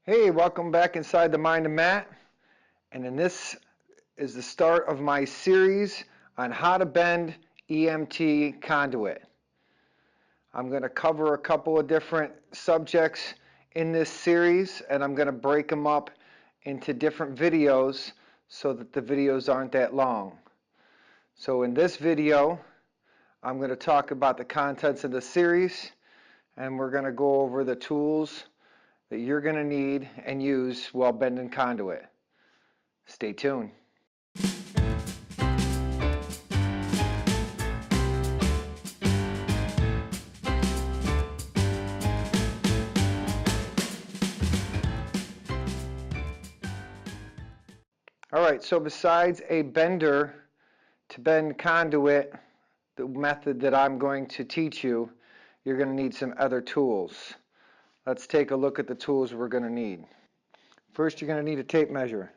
Hey, welcome back inside the Mind of Matt. And in this is the start of my series on how to bend EMT conduit. I'm going to cover a couple of different subjects in this series, and I'm going to break them up into different videos so that the videos aren't that long. So in this video, I'm going to talk about the contents of the series, and we're going to go over the tools that you're going to need and use while bending conduit. Stay tuned. All right, so besides a bender to bend conduit, the method that I'm going to teach you, you're going to need some other tools. Let's take a look at the tools we're going to need. First, you're going to need a tape measure.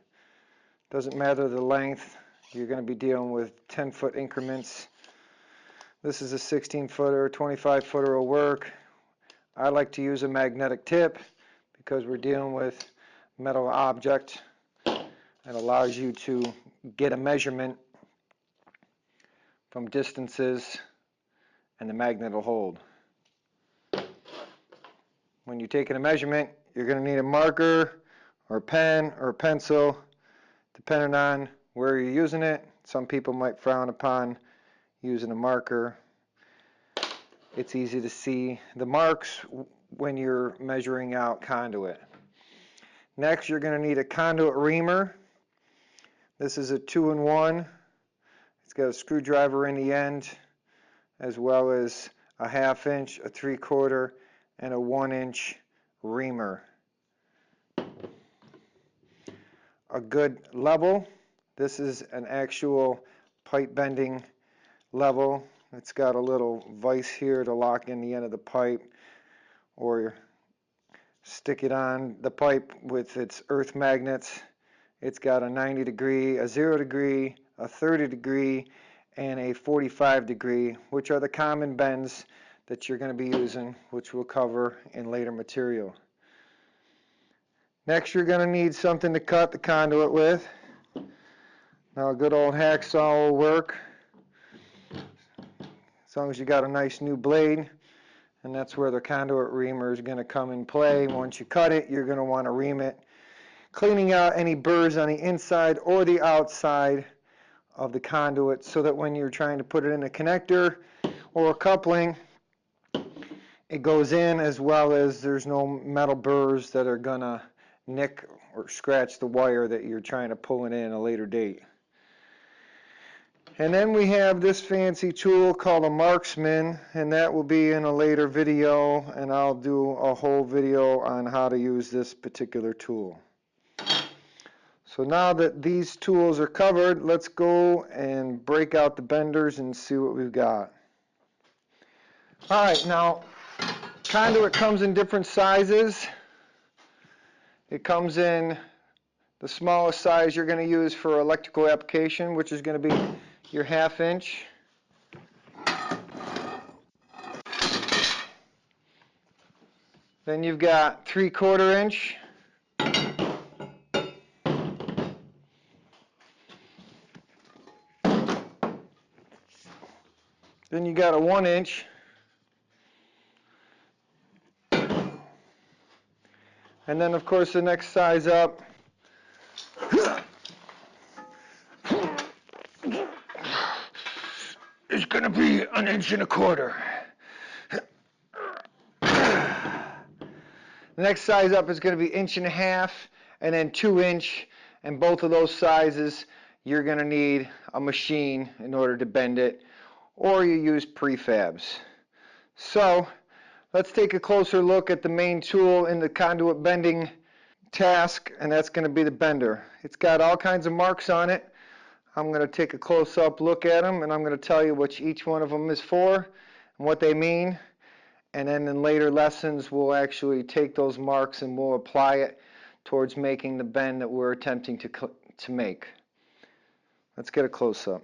Doesn't matter the length, you're going to be dealing with 10-foot increments. This is a 16-footer, 25-footer will work. I like to use a magnetic tip because we're dealing with metal object. It allows you to get a measurement from distances, and the magnet will hold. When you're taking a measurement, you're going to need a marker or a pen or a pencil, depending on where you're using it. Some people might frown upon using a marker. It's easy to see the marks when you're measuring out conduit. Next, you're going to need a conduit reamer. This is a 2-in-1. It's got a screwdriver in the end, as well as a 1/2 inch, a 3/4, and a 1-inch reamer. A good level. This is an actual pipe bending level. It's got a little vise here to lock in the end of the pipe, or stick it on the pipe with its earth magnets. It's got a 90 degree, a 0 degree, a 30 degree, and a 45 degree, which are the common bends that you're going to be using, which we'll cover in later material. Next, you're going to need something to cut the conduit with. Now, a good old hacksaw will work, as long as you got a nice new blade, and that's where the conduit reamer is going to come in play. Once you cut it, you're going to want to ream it, cleaning out any burrs on the inside or the outside of the conduit, so that when you're trying to put it in a connector or a coupling, it goes in, as well as there's no metal burrs that are gonna nick or scratch the wire that you're trying to pull it in a later date. And then we have this fancy tool called a marksman, and that will be in a later video, and I'll do a whole video on how to use this particular tool. So now that these tools are covered, let's go and break out the benders and see what we've got. Alright, now conduit comes in different sizes. It comes in the smallest size you're going to use for electrical application, which is going to be your 1/2 inch. Then you've got 3/4 inch. Then you got a 1 inch. And then, of course, the next size up is going to be 1 1/4 inches. The next size up is going to be 1.5 inches, and then 2 inch. And both of those sizes, you're going to need a machine in order to bend it, or you use prefabs. So let's take a closer look at the main tool in the conduit bending task, and that's going to be the bender. It's got all kinds of marks on it. I'm going to take a close-up look at them, and I'm going to tell you what each one of them is for and what they mean. And then in later lessons, we'll actually take those marks and we'll apply it towards making the bend that we're attempting to make. Let's get a close-up.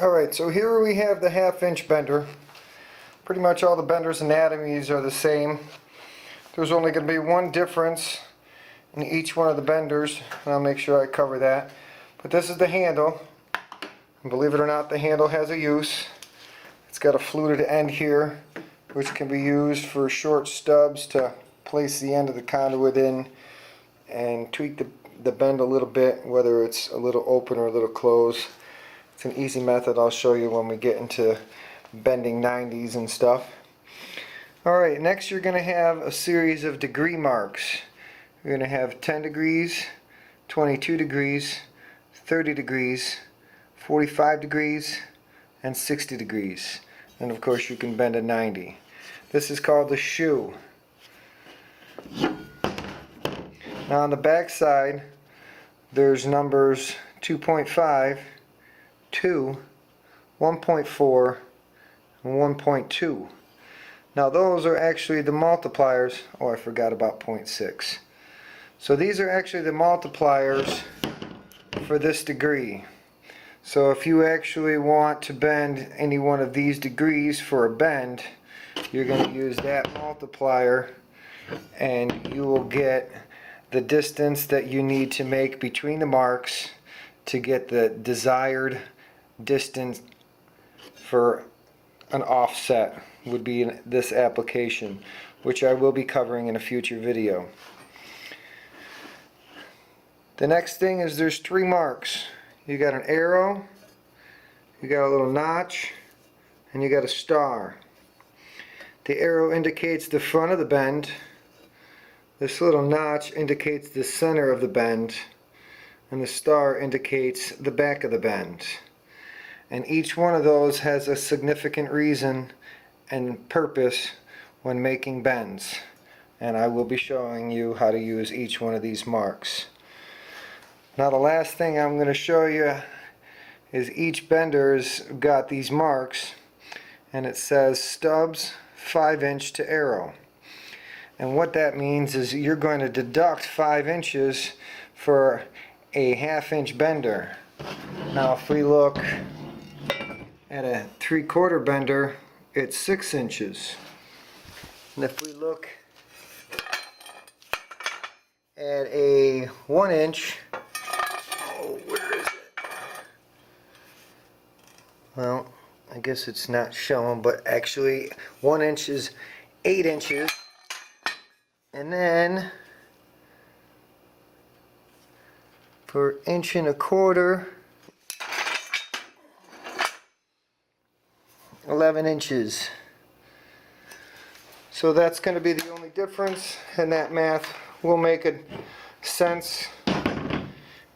All right, so here we have the 1/2 inch bender. Pretty much all the bender's anatomies are the same. There's only going to be one difference, in each one of the benders, and I'll make sure I cover that. But this is the handle, and believe it or not, the handle has a use. It's got a fluted end here, which can be used for short stubs to place the end of the conduit in and tweak the bend a little bit, whether it's a little open or a little closed. It's an easy method I'll show you when we get into bending 90s and stuff. Alright, next you're going to have a series of degree marks. You're going to have 10 degrees, 22 degrees, 30 degrees, 45 degrees, and 60 degrees. And of course you can bend a 90. This is called the shoe. Now on the back side there's numbers 2.5, 2, 1.4, and 1.2. Now those are actually the multipliers. Oh, I forgot about 0.6. So these are actually the multipliers for this degree. So if you actually want to bend any one of these degrees for a bend, you're going to use that multiplier and you will get the distance that you need to make between the marks to get the desired distance for an offset would be in this application, which I will be covering in a future video. The next thing is there's 3 marks. You got an arrow, you got a little notch, and you got a star. The arrow indicates the front of the bend. This little notch indicates the center of the bend, and the star indicates the back of the bend. And each one of those has a significant reason and purpose when making bends. And I will be showing you how to use each one of these marks. Now the last thing I'm going to show you is each bender's got these marks, and it says stubs 5" to arrow. And what that means is you're going to deduct 5 inches for a 1/2" bender. Now if we look at a 3/4 bender, it's 6 inches. And if we look at a 1 inch, oh, where is it? Well, I guess it's not showing, but actually 1 inch is 8 inches. And then for 1.25 inches, 11 inches. So that's going to be the only difference, and that math will make a sense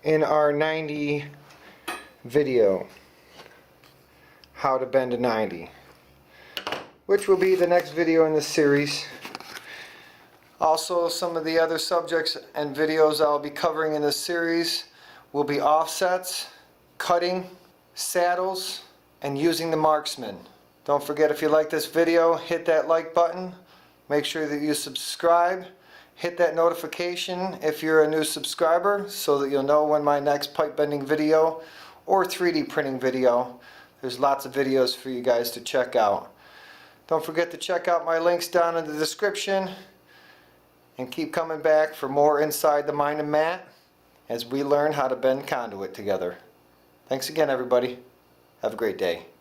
in our 90 video, how to bend a 90, which will be the next video in this series. Also, some of the other subjects and videos I'll be covering in this series will be offsets, cutting, saddles, and using the marksman. Don't forget, if you like this video, hit that like button. Make sure that you subscribe. Hit that notification if you're a new subscriber so that you'll know when my next pipe bending video or 3D printing video. There's lots of videos for you guys to check out. Don't forget to check out my links down in the description. And keep coming back for more Inside the Mind of Matt as we learn how to bend conduit together. Thanks again, everybody. Have a great day.